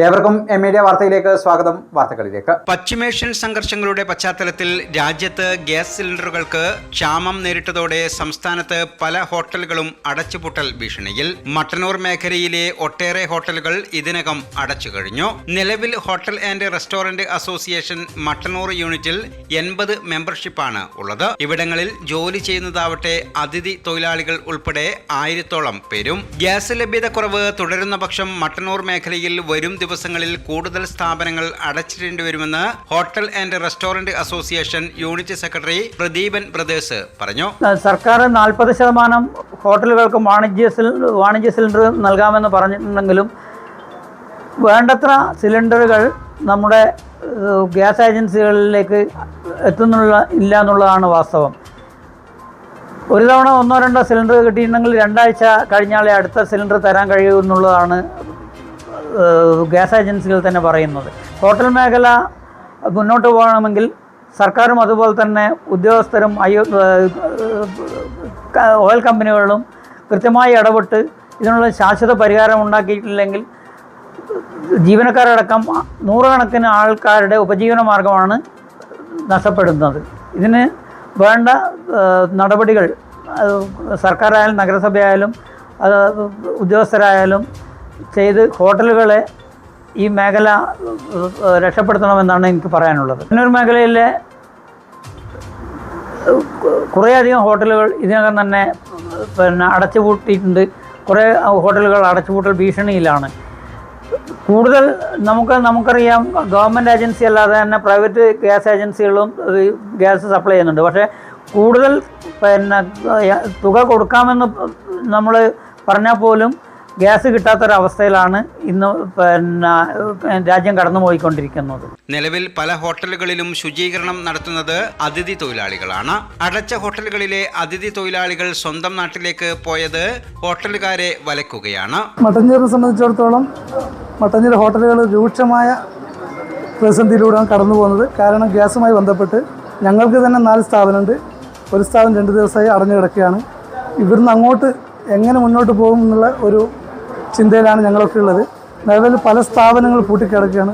ഏവർക്കും മീഡിയ വാർത്തയിലേക്ക് സ്വാഗതം. വാർത്തകളിലേക്ക്. പശ്ചിമേഷ്യൻ സംഘർഷങ്ങളുടെ പശ്ചാത്തലത്തിൽ രാജ്യത്ത് ഗ്യാസ് സിലിണ്ടറുകൾക്ക് ക്ഷാമം നേരിട്ടതോടെ സംസ്ഥാനത്ത് പല ഹോട്ടലുകളും അടച്ചുപൂട്ടൽ ഭീഷണിയിൽ. മട്ടന്നൂർ മേഖലയിലെ ഒട്ടേറെ ഹോട്ടലുകൾ ഇതിനകം അടച്ചു കഴിഞ്ഞു. നിലവിൽ hotel and restaurant association Mattannur യൂണിറ്റിൽ 80 മെമ്പർഷിപ്പാണ് ഉള്ളത്. ഇവിടങ്ങളിൽ ജോലി ചെയ്യുന്നതാവട്ടെ അതിഥി തൊഴിലാളികൾ ഉൾപ്പെടെ 1000-ഓളം പേരും. ഗ്യാസ് ലഭ്യതക്കുറവ് തുടരുന്ന പക്ഷം മട്ടന്നൂർ മേഖലയിൽ വരും ദിവസങ്ങളിൽ കൂടുതൽ സ്ഥാപനങ്ങൾ അടച്ചിടേണ്ടി വരുമെന്ന് hotel and restaurant association unit secretary Pradeepan brothers പറഞ്ഞു. സർക്കാർ 40% ഹോട്ടലുകൾക്ക് വാണിജ്യ സിലിണ്ടർ നൽകാമെന്ന് പറഞ്ഞിട്ടുണ്ടെങ്കിലും വേണ്ടത്ര സിലിണ്ടറുകൾ നമ്മുടെ ഗ്യാസ് ഏജൻസികളിലേക്ക് ഇല്ല എന്നുള്ളതാണ് വാസ്തവം. ഒരു തവണ 1-2 സിലിണ്ടർ കിട്ടിയിട്ടുണ്ടെങ്കിൽ 2 ആഴ്ച കഴിഞ്ഞാലേ അടുത്ത സിലിണ്ടർ തരാൻ കഴിയുമെന്നുള്ളതാണ് ഗ്യാസ് ഏജൻസികൾ തന്നെ പറയുന്നത്. ഹോട്ടൽ മേഖല മുന്നോട്ട് പോകണമെങ്കിൽ സർക്കാരും അതുപോലെ തന്നെ ഉദ്യോഗസ്ഥരും ഓയിൽ കമ്പനികളും കൃത്യമായി ഇടപെട്ട് ഇതിനുള്ള ശാശ്വത പരിഹാരം ഉണ്ടാക്കിയിട്ടില്ലെങ്കിൽ ജീവനക്കാരടക്കം 100 കണക്കിന് ആൾക്കാരുടെ ഉപജീവന മാർഗമാണ് നഷ്ടപ്പെടുന്നത്. ഇതിന് വേണ്ട നടപടികൾ സർക്കാരായാലും നഗരസഭയായാലും ഉദ്യോഗസ്ഥരായാലും ചെയ്ത് ഹോട്ടലുകളെ ഈ മേഖല രക്ഷപ്പെടുത്തണമെന്നാണ് എനിക്ക് പറയാനുള്ളത്. കണ്ണൂർ മേഖലയിലെ കുറേയധികം ഹോട്ടലുകൾ ഇതിനകം തന്നെ അടച്ചുപൂട്ടിയിട്ടുണ്ട്. കുറേ ഹോട്ടലുകൾ അടച്ചുപൂട്ടൽ ഭീഷണിയിലാണ്. കൂടുതൽ നമുക്കറിയാം, ഗവൺമെൻറ് ഏജൻസി അല്ലാതെ തന്നെ പ്രൈവറ്റ് ഗ്യാസ് ഏജൻസികളും ഗ്യാസ് സപ്ലൈ ചെയ്യുന്നുണ്ട്. പക്ഷേ കൂടുതൽ തുക കൊടുക്കാമെന്ന് നമ്മൾ പറഞ്ഞാൽ പോലും ഗ്യാസ് കിട്ടാത്തൊരവസ്ഥയിലാണ് ഇന്ന് രാജ്യം കടന്നുപോയിക്കൊണ്ടിരിക്കുന്നത്. നിലവിൽ പല ഹോട്ടലുകളിലും ശുചീകരണം നടത്തുന്നത് അതിഥി തൊഴിലാളികളാണ്. അടച്ച ഹോട്ടലുകളിലെ അതിഥി തൊഴിലാളികൾ സ്വന്തം നാട്ടിലേക്ക് പോയത് ഹോട്ടലുകാരെ വലയ്ക്കുകയാണ്. മട്ടന്നൂരിനെ സംബന്ധിച്ചിടത്തോളം മട്ടന്നൂർ ഹോട്ടലുകൾ രൂക്ഷമായ പ്രതിസന്ധിയിലൂടെയാണ് കടന്നു പോകുന്നത്. കാരണം ഗ്യാസുമായി ബന്ധപ്പെട്ട് ഞങ്ങൾക്ക് തന്നെ 4 സ്ഥാപനമുണ്ട്. ഒരു സ്ഥാപനം 2 ദിവസമായി അടഞ്ഞു കിടക്കുകയാണ്. ഇവിടുന്ന് അങ്ങോട്ട് എങ്ങനെ മുന്നോട്ട് പോകും എന്നുള്ള ഒരു ചിന്തയിലാണ് ഞങ്ങളൊക്കെ ഉള്ളത്. നിലവിൽ പല സ്ഥാപനങ്ങൾ പൂട്ടിക്കിടക്കുകയാണ്.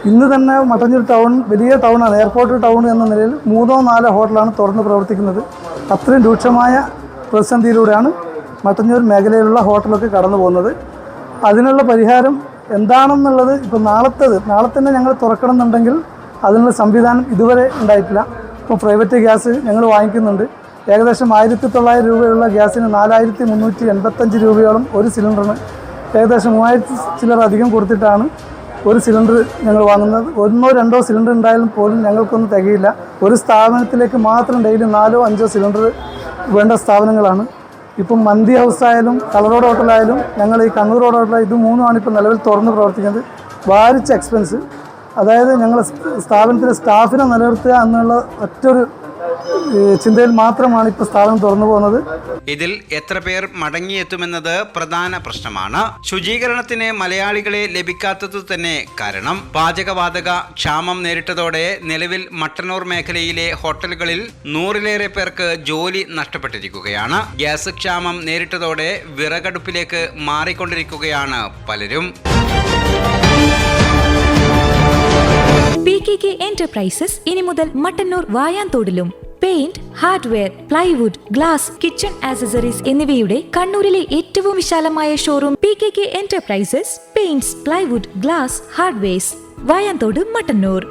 ഇന്ന് തന്നെ മട്ടന്നൂർ ടൗൺ വലിയ ടൗണാണ്, എയർപോർട്ട് ടൗൺ എന്ന നിലയിൽ 3-4 ഹോട്ടലാണ് തുറന്ന് പ്രവർത്തിക്കുന്നത്. അത്രയും രൂക്ഷമായ പ്രതിസന്ധിയിലൂടെയാണ് മട്ടന്നൂർ മേഖലയിലുള്ള ഹോട്ടലൊക്കെ കടന്നു പോകുന്നത്. അതിനുള്ള പരിഹാരം എന്താണെന്നുള്ളത് ഇപ്പോൾ നാളെ തന്നെ ഞങ്ങൾ തുറക്കണമെന്നുണ്ടെങ്കിൽ അതിനുള്ള സംവിധാനം ഇതുവരെ ഉണ്ടായിട്ടില്ല. ഇപ്പോൾ പ്രൈവറ്റ് ഗ്യാസ് ഞങ്ങൾ വാങ്ങിക്കുന്നുണ്ട്. ഏകദേശം 1900 രൂപയുള്ള ഗ്യാസിന് 4385 രൂപയോളം ഒരു സിലിണ്ടറിന്, ഏകദേശം 3000 ചില്ലറ അധികം കൊടുത്തിട്ടാണ് ഒരു സിലിണ്ടർ ഞങ്ങൾ വാങ്ങുന്നത്. 1-2 സിലിണ്ടർ ഉണ്ടായാലും പോലും ഞങ്ങൾക്കൊന്നും തികയില്ല. ഒരു സ്ഥാപനത്തിലേക്ക് മാത്രം ഡെയിലി 4-5 സിലിണ്ടർ വേണ്ട സ്ഥാപനങ്ങളാണ്. ഇപ്പം മന്തി ഹൗസ് ആയാലും കളറോഡ് ഹോട്ടലായാലും ഞങ്ങൾ ഈ കണ്ണൂർ റോഡ് ഹോട്ടൽ ഇത് 3 ഇപ്പോൾ നിലവിൽ തുറന്ന് പ്രവർത്തിക്കുന്നത്. ഭാരിച്ച എക്സ്പെൻസ്, അതായത് ഞങ്ങൾ സ്ഥാപനത്തിലെ സ്റ്റാഫിനെ നിലനിർത്തുക എന്നുള്ള ഒറ്റൊരു ചിന്തയിൽ മാത്രമാണ് ഇപ്പോൾ സ്ഥാപനം തുറന്നു പോകുന്നത്. ഇതിൽ എത്ര പേർ മടങ്ങിയെത്തുമെന്നത് പ്രധാന പ്രശ്നമാണ്. ശുചീകരണത്തിന് മലയാളികളെ ലഭിക്കാത്തത് തന്നെ കാരണം. പാചകവാതക ക്ഷാമം നേരിട്ടതോടെ നിലവിൽ മട്ടന്നൂർ മേഖലയിലെ ഹോട്ടലുകളിൽ 100-ലേറെ പേർക്ക് ജോലി നഷ്ടപ്പെട്ടിരിക്കുകയാണ്. ഗ്യാസ് ക്ഷാമം നേരിട്ടതോടെ വിറകടുപ്പിലേക്ക് മാറിക്കൊണ്ടിരിക്കുകയാണ് പലരും. PKK എന്റർപ്രൈസസ് ഇനി മുതൽ മട്ടന്നൂർ വായാന്തോടിലും paint, hardware, plywood, glass, kitchen accessories എന്നിവയുടെ കണ്ണൂരിലെ ഏറ്റവും വിശാലമായ showroom PKK enterprises. Paints, plywood, glass, hardwares, Vayanthode, Mattannur.